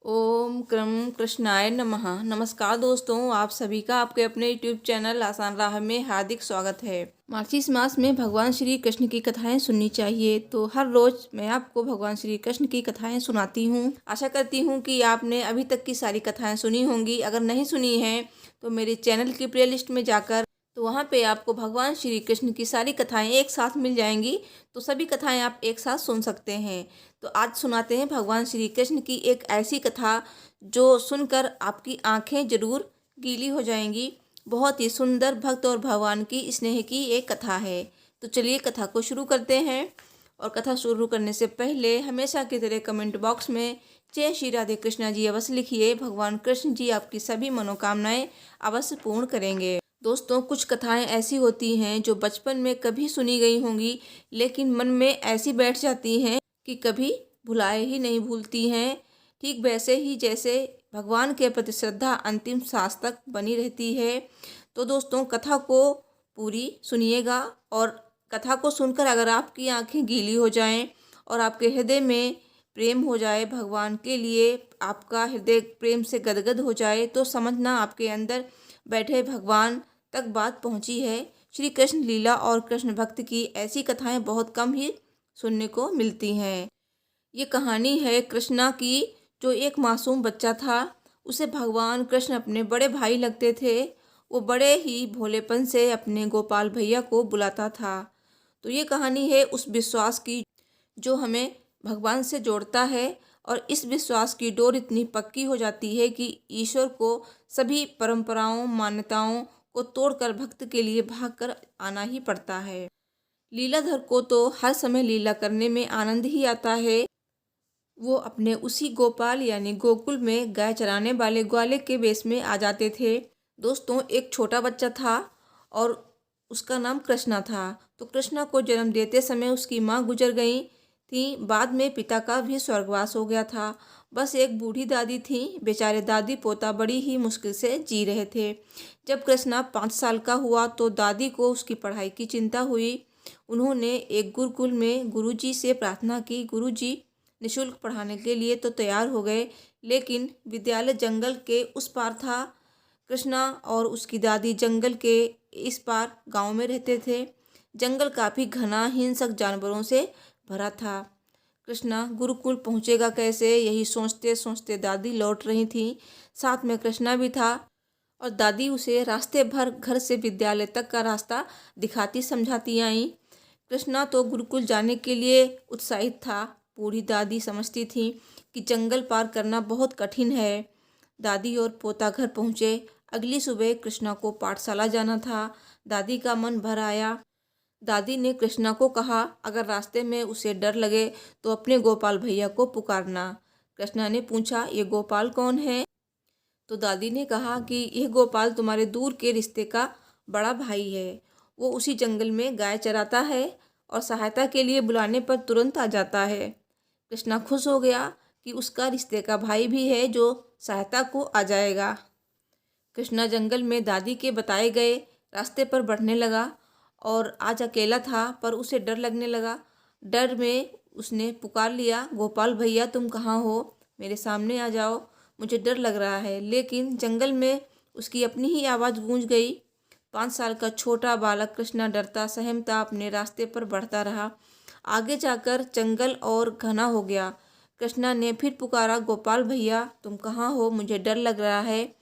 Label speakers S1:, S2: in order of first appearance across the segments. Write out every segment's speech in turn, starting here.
S1: ओम क्रम कृष्णाय नमः। नमस्कार दोस्तों, आप सभी का आपके अपने यूट्यूब चैनल आसान राह में हार्दिक स्वागत है। मार्गशीर्ष मास में भगवान श्री कृष्ण की कथाएं सुननी चाहिए, तो हर रोज मैं आपको भगवान श्री कृष्ण की कथाएं सुनाती हूं। आशा करती हूं कि आपने अभी तक की सारी कथाएं सुनी होंगी। अगर नहीं सुनी हैं तो मेरे चैनल की प्लेलिस्ट में जाकर तो वहाँ पे आपको भगवान श्री कृष्ण की सारी कथाएं एक साथ मिल जाएंगी, तो सभी कथाएं आप एक साथ सुन सकते हैं। तो आज सुनाते हैं भगवान श्री कृष्ण की एक ऐसी कथा जो सुनकर आपकी आंखें जरूर गीली हो जाएंगी। बहुत ही सुंदर भक्त और भगवान की स्नेह की एक कथा है। तो चलिए कथा को शुरू करते हैं। और कथा शुरू करने से पहले हमेशा की तरह कमेंट बॉक्स में जय श्री राधे कृष्णा जी अवश्य लिखिए। भगवान कृष्ण जी आपकी सभी मनोकामनाएं अवश्य पूर्ण करेंगे। दोस्तों, कुछ कथाएं ऐसी होती हैं जो बचपन में कभी सुनी गई होंगी, लेकिन मन में ऐसी बैठ जाती हैं कि कभी भुलाए ही नहीं भूलती हैं। ठीक वैसे ही जैसे भगवान के प्रति श्रद्धा अंतिम सांस तक बनी रहती है। तो दोस्तों, कथा को पूरी सुनिएगा। और कथा को सुनकर अगर आपकी आंखें गीली हो जाएं और आपके हृदय में प्रेम हो जाए भगवान के लिए, आपका हृदय प्रेम से गदगद हो जाए, तो समझना आपके अंदर बैठे भगवान तक बात पहुंची है। श्री कृष्ण लीला और कृष्ण भक्त की ऐसी कथाएं बहुत कम ही सुनने को मिलती हैं। ये कहानी है कृष्णा की, जो एक मासूम बच्चा था। उसे भगवान कृष्ण अपने बड़े भाई लगते थे। वो बड़े ही भोलेपन से अपने गोपाल भैया को बुलाता था। तो ये कहानी है उस विश्वास की जो हमें भगवान से जोड़ता है। और इस विश्वास की डोर इतनी पक्की हो जाती है कि ईश्वर को सभी परंपराओं मान्यताओं को तोड़कर भक्त के लिए भागकर आना ही पड़ता है। लीलाधर को तो हर समय लीला करने में आनंद ही आता है। वो अपने उसी गोपाल यानी गोकुल में गाय चराने वाले ग्वाले के वेश में आ जाते थे। दोस्तों, एक छोटा बच्चा था और उसका नाम कृष्णा था। तो कृष्णा को जन्म देते समय उसकी माँ गुजर गई थी। बाद में पिता का भी स्वर्गवास हो गया था। बस एक बूढ़ी दादी थी। बेचारे दादी पोता बड़ी ही मुश्किल से जी रहे थे। जब कृष्णा 5 साल का हुआ तो दादी को उसकी पढ़ाई की चिंता हुई। उन्होंने एक गुरुकुल में गुरुजी से प्रार्थना की। गुरुजी निःशुल्क पढ़ाने के लिए तो तैयार हो गए, लेकिन विद्यालय जंगल के उस पार था। कृष्णा और उसकी दादी जंगल के इस पार गांव में रहते थे। जंगल काफ़ी घना हिंसक जानवरों से भरा था। कृष्णा गुरुकुल पहुंचेगा कैसे, यही सोचते सोचते दादी लौट रही थी। साथ में कृष्णा भी था और दादी उसे रास्ते भर घर से विद्यालय तक का रास्ता दिखाती समझाती आई। कृष्णा तो गुरुकुल जाने के लिए उत्साहित था। बूढ़ी दादी समझती थी कि जंगल पार करना बहुत कठिन है। दादी और पोता घर पहुँचे। अगली सुबह कृष्णा को पाठशाला जाना था। दादी का मन भर आया। दादी ने कृष्णा को कहा, अगर रास्ते में उसे डर लगे तो अपने गोपाल भैया को पुकारना। कृष्णा ने पूछा, ये गोपाल कौन है? तो दादी ने कहा कि यह गोपाल तुम्हारे दूर के रिश्ते का बड़ा भाई है। वो उसी जंगल में गाय चराता है और सहायता के लिए बुलाने पर तुरंत आ जाता है। कृष्णा खुश हो गया कि उसका रिश्ते का भाई भी है जो सहायता को आ जाएगा। कृष्णा जंगल में दादी के बताए गए रास्ते पर बढ़ने लगा और आज अकेला था, पर उसे डर लगने लगा। डर में उसने पुकार लिया, गोपाल भैया तुम कहाँ हो? मेरे सामने आ जाओ, मुझे डर लग रहा है। लेकिन जंगल में उसकी अपनी ही आवाज़ गूंज गई। 5 साल का छोटा बालक कृष्णा डरता सहमता अपने रास्ते पर बढ़ता रहा। आगे जाकर जंगल और घना हो गया। कृष्णा ने फिर पुकारा, गोपाल भैया तुम कहाँ हो? मुझे डर लग रहा है,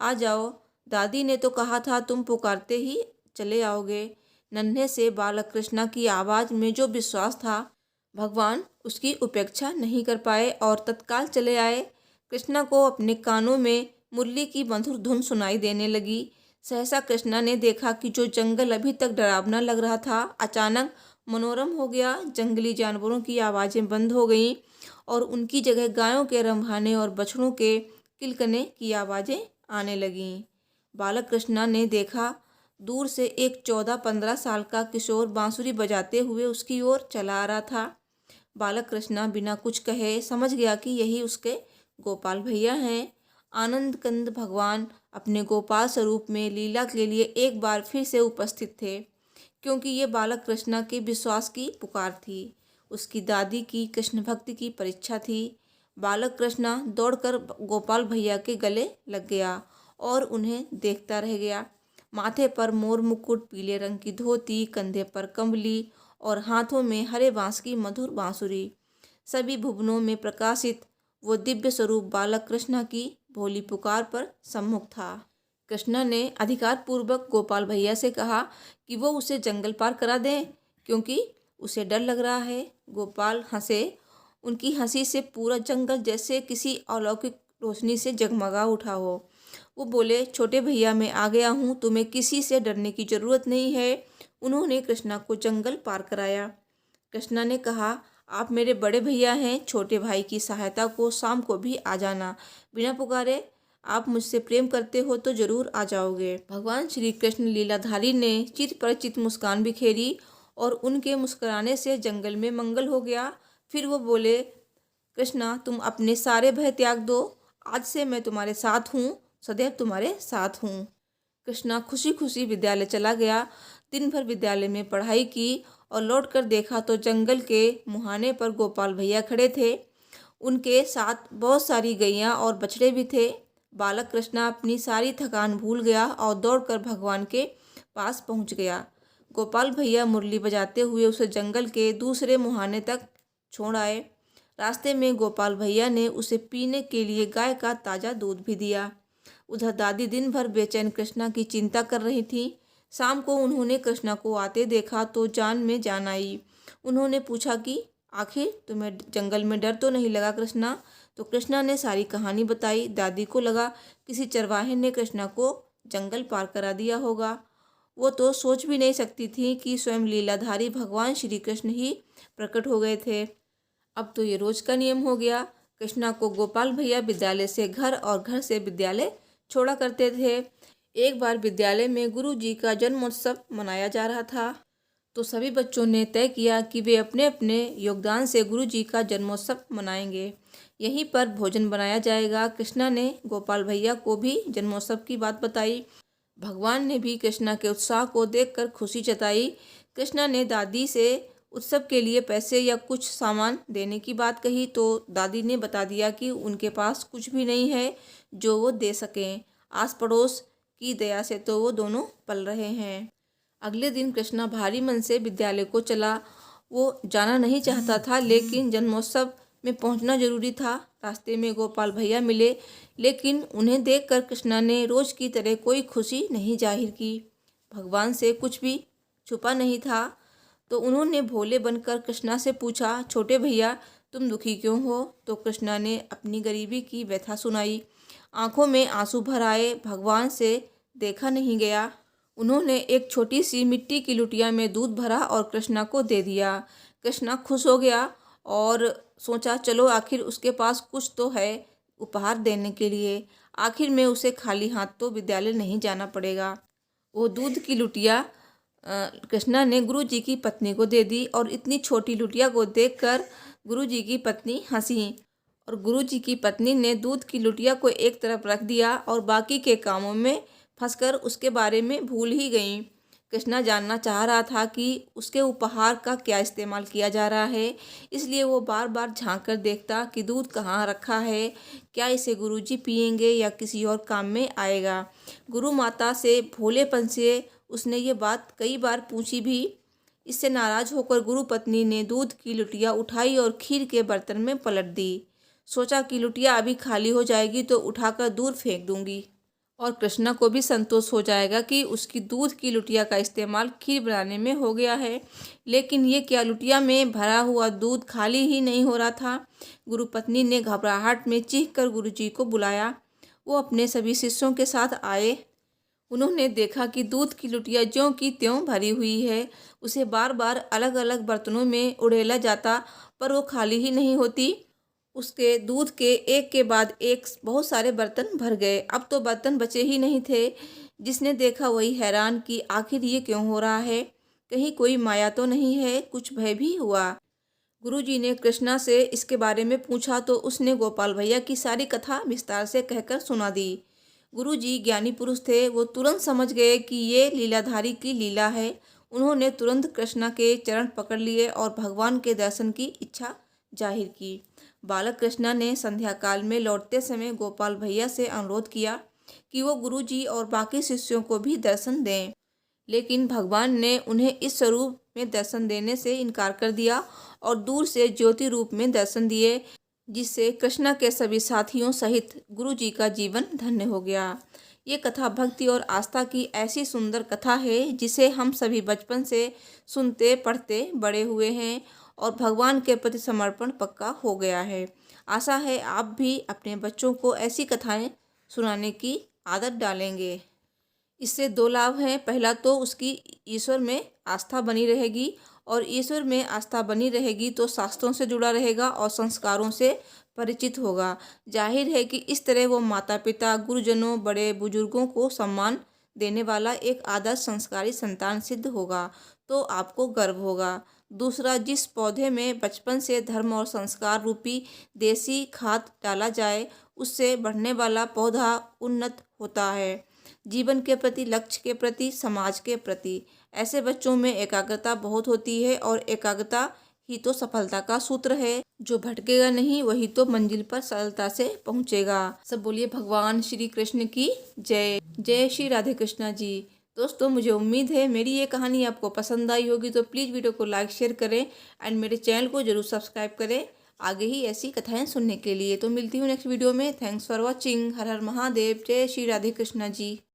S1: आ जाओ। दादी ने तो कहा था तुम पुकारते ही चले आओगे। नन्हे से बालक कृष्णा की आवाज़ में जो विश्वास था, भगवान उसकी उपेक्षा नहीं कर पाए और तत्काल चले आए। कृष्णा को अपने कानों में मुरली की मधुर धुन सुनाई देने लगी। सहसा कृष्णा ने देखा कि जो जंगल अभी तक डरावना लग रहा था, अचानक मनोरम हो गया। जंगली जानवरों की आवाज़ें बंद हो गईं और उनकी जगह गायों के रंभाने और बछड़ों के किलकने की आवाज़ें आने लगीं। बालक कृष्णा ने देखा, दूर से एक 14-15 साल का किशोर बांसुरी बजाते हुए उसकी ओर चला आ रहा था। बालक कृष्णा बिना कुछ कहे समझ गया कि यही उसके गोपाल भैया हैं। आनंद कंद भगवान अपने गोपाल स्वरूप में लीला के लिए एक बार फिर से उपस्थित थे, क्योंकि ये बालक कृष्णा के विश्वास की पुकार थी। उसकी दादी की कृष्ण भक्ति की परीक्षा थी। बालक कृष्णा दौड़कर गोपाल भैया के गले लग गया और उन्हें देखता रह गया। माथे पर मोर मुकुट, पीले रंग की धोती, कंधे पर कंबली और हाथों में हरे बांस की मधुर बांसुरी, सभी भुवनों में प्रकाशित वो दिव्य स्वरूप बालक कृष्णा की भोली पुकार पर सम्मुख था। कृष्णा ने अधिकार पूर्वक गोपाल भैया से कहा कि वो उसे जंगल पार करा दें, क्योंकि उसे डर लग रहा है। गोपाल हंसे। उनकी हंसी से पूरा जंगल जैसे किसी अलौकिक रोशनी से जगमगा उठा हो। वो बोले, छोटे भैया मैं आ गया हूँ, तुम्हें किसी से डरने की जरूरत नहीं है। उन्होंने कृष्णा को जंगल पार कराया। कृष्णा ने कहा, आप मेरे बड़े भैया हैं, छोटे भाई की सहायता को शाम को भी आ जाना, बिना पुकारे। आप मुझसे प्रेम करते हो तो जरूर आ जाओगे। भगवान श्री कृष्ण लीलाधारी ने चित परिचित मुस्कान बिखेरी और उनके मुस्कुराने से जंगल में मंगल हो गया। फिर वो बोले, कृष्णा तुम अपने सारे भय त्याग दो, आज से मैं तुम्हारे साथ हूँ, सदैव तुम्हारे साथ हूँ। कृष्णा खुशी खुशी विद्यालय चला गया। दिन भर विद्यालय में पढ़ाई की और लौटकर देखा तो जंगल के मुहाने पर गोपाल भैया खड़े थे। उनके साथ बहुत सारी गैयां और बछड़े भी थे। बालक कृष्णा अपनी सारी थकान भूल गया और दौड़कर भगवान के पास पहुंच गया। गोपाल भैया मुरली बजाते हुए उसे जंगल के दूसरे मुहाने तक छोड़ आए। रास्ते में गोपाल भैया ने उसे पीने के लिए गाय का ताज़ा दूध भी दिया। उधर दादी दिन भर बेचैन कृष्णा की चिंता कर रही थी। शाम को उन्होंने कृष्णा को आते देखा तो जान में जान आई। उन्होंने पूछा कि आखिर तुम्हें जंगल में डर तो नहीं लगा कृष्णा? तो कृष्णा ने सारी कहानी बताई। दादी को लगा किसी चरवाहे ने कृष्णा को जंगल पार करा दिया होगा। वो तो सोच भी नहीं सकती थी कि स्वयं लीलाधारी भगवान श्री कृष्ण ही प्रकट हो गए थे। अब तो ये रोज का नियम हो गया। कृष्णा को गोपाल भैया विद्यालय से घर और घर से विद्यालय छोड़ा करते थे। एक बार विद्यालय में गुरु जी का जन्मोत्सव मनाया जा रहा था, तो सभी बच्चों ने तय किया कि वे अपने अपने योगदान से गुरु जी का जन्मोत्सव मनाएंगे। यहीं पर भोजन बनाया जाएगा। कृष्णा ने गोपाल भैया को भी जन्मोत्सव की बात बताई। भगवान ने भी कृष्णा के उत्साह को देखकर खुशी जताई। कृष्णा ने दादी से उत्सव के लिए पैसे या कुछ सामान देने की बात कही तो दादी ने बता दिया कि उनके पास कुछ भी नहीं है जो वो दे सकें। आस पड़ोस की दया से तो वो दोनों पल रहे हैं। अगले दिन कृष्णा भारी मन से विद्यालय को चला। वो जाना नहीं चाहता था, लेकिन जन्मोत्सव में पहुंचना जरूरी था। रास्ते में गोपाल भैया मिले, लेकिन उन्हें देखकर कृष्णा ने रोज की तरह कोई खुशी नहीं जाहिर की। भगवान से कुछ भी छुपा नहीं था, तो उन्होंने भोले बनकर कृष्णा से पूछा, छोटे भैया तुम दुखी क्यों हो? तो कृष्णा ने अपनी गरीबी की व्यथा सुनाई। आंखों में आंसू भर आए। भगवान से देखा नहीं गया। उन्होंने एक छोटी सी मिट्टी की लुटिया में दूध भरा और कृष्णा को दे दिया। कृष्णा खुश हो गया और सोचा, चलो आखिर उसके पास कुछ तो है उपहार देने के लिए। आखिर में उसे खाली हाथ तो विद्यालय नहीं जाना पड़ेगा। वो दूध की लुटिया कृष्णा ने गुरु जी की पत्नी को दे दी और इतनी छोटी लुटिया को देखकर गुरु जी की पत्नी हंसी और गुरु जी की पत्नी ने दूध की लुटिया को एक तरफ रख दिया और बाकी के कामों में फंसकर उसके बारे में भूल ही गईं। कृष्णा जानना चाह रहा था कि उसके उपहार का क्या इस्तेमाल किया जा रहा है, इसलिए वो बार बार झांक कर देखता कि दूध कहाँ रखा है, क्या इसे गुरुजी पिएंगे या किसी और काम में आएगा। गुरु माता से भोलेपन से उसने ये बात कई बार पूछी भी। इससे नाराज होकर गुरु पत्नी ने दूध की लुटिया उठाई और खीर के बर्तन में पलट दी। सोचा कि लुटिया अभी खाली हो जाएगी तो उठाकर दूर फेंक दूंगी और कृष्णा को भी संतोष हो जाएगा कि उसकी दूध की लुटिया का इस्तेमाल खीर बनाने में हो गया है। लेकिन ये क्या, लुटिया में भरा हुआ दूध खाली ही नहीं हो रहा था। गुरु पत्नी ने घबराहट में चीख कर गुरुजी को बुलाया। वो अपने सभी शिष्यों के साथ आए। उन्होंने देखा कि दूध की लुटिया ज्यों की त्यों भरी हुई है। उसे बार बार अलग अलग बर्तनों में उड़ेला जाता, पर वो खाली ही नहीं होती। उसके दूध के एक के बाद एक बहुत सारे बर्तन भर गए। अब तो बर्तन बचे ही नहीं थे। जिसने देखा वही हैरान कि आखिर ये क्यों हो रहा है, कहीं कोई माया तो नहीं है। कुछ भय भी हुआ। गुरुजी ने कृष्णा से इसके बारे में पूछा तो उसने गोपाल भैया की सारी कथा विस्तार से कहकर सुना दी। गुरुजी ज्ञानी पुरुष थे। वो तुरंत समझ गए कि ये लीलाधारी की लीला है। उन्होंने तुरंत कृष्णा के चरण पकड़ लिए और भगवान के दर्शन की इच्छा जाहिर की। बालक कृष्णा ने संध्या काल में लौटते समय गोपाल भैया से अनुरोध किया कि वो गुरुजी और बाकी शिष्यों को भी दर्शन दें, लेकिन भगवान ने उन्हें इस स्वरूप में दर्शन देने से इनकार कर दिया और दूर से ज्योति रूप में दर्शन दिए, जिससे कृष्णा के सभी साथियों सहित गुरुजी का जीवन धन्य हो गया। ये कथा भक्ति और आस्था की ऐसी सुंदर कथा है जिसे हम सभी बचपन से सुनते पढ़ते बड़े हुए हैं और भगवान के प्रति समर्पण पक्का हो गया है। आशा है आप भी अपने बच्चों को ऐसी कथाएं सुनाने की आदत डालेंगे। इससे दो लाभ हैं। पहला तो उसकी ईश्वर में आस्था बनी रहेगी, और ईश्वर में आस्था बनी रहेगी तो शास्त्रों से जुड़ा रहेगा और संस्कारों से परिचित होगा। जाहिर है कि इस तरह वो माता पिता, गुरुजनों, बड़े बुजुर्गों को सम्मान देने वाला एक आदर्श संस्कारी संतान सिद्ध होगा, तो आपको गर्व होगा। दूसरा, जिस पौधे में बचपन से धर्म और संस्कार रूपी देसी खाद डाला जाए, उससे बढ़ने वाला पौधा उन्नत होता है, जीवन के प्रति, लक्ष्य के प्रति, समाज के प्रति। ऐसे बच्चों में एकाग्रता बहुत होती है और एकाग्रता ही तो सफलता का सूत्र है। जो भटकेगा नहीं वही तो मंजिल पर सरलता से पहुंचेगा। सब बोलिए भगवान श्री कृष्ण की जय। जय श्री राधे कृष्णा जी। दोस्तों, मुझे उम्मीद है मेरी ये कहानी आपको पसंद आई होगी, तो प्लीज़ वीडियो को लाइक शेयर करें एंड मेरे चैनल को जरूर सब्सक्राइब करें आगे ही ऐसी कथाएं सुनने के लिए। तो मिलती हूँ नेक्स्ट वीडियो में। Thanks for watching. हर हर महादेव। जय श्री राधे कृष्णा जी।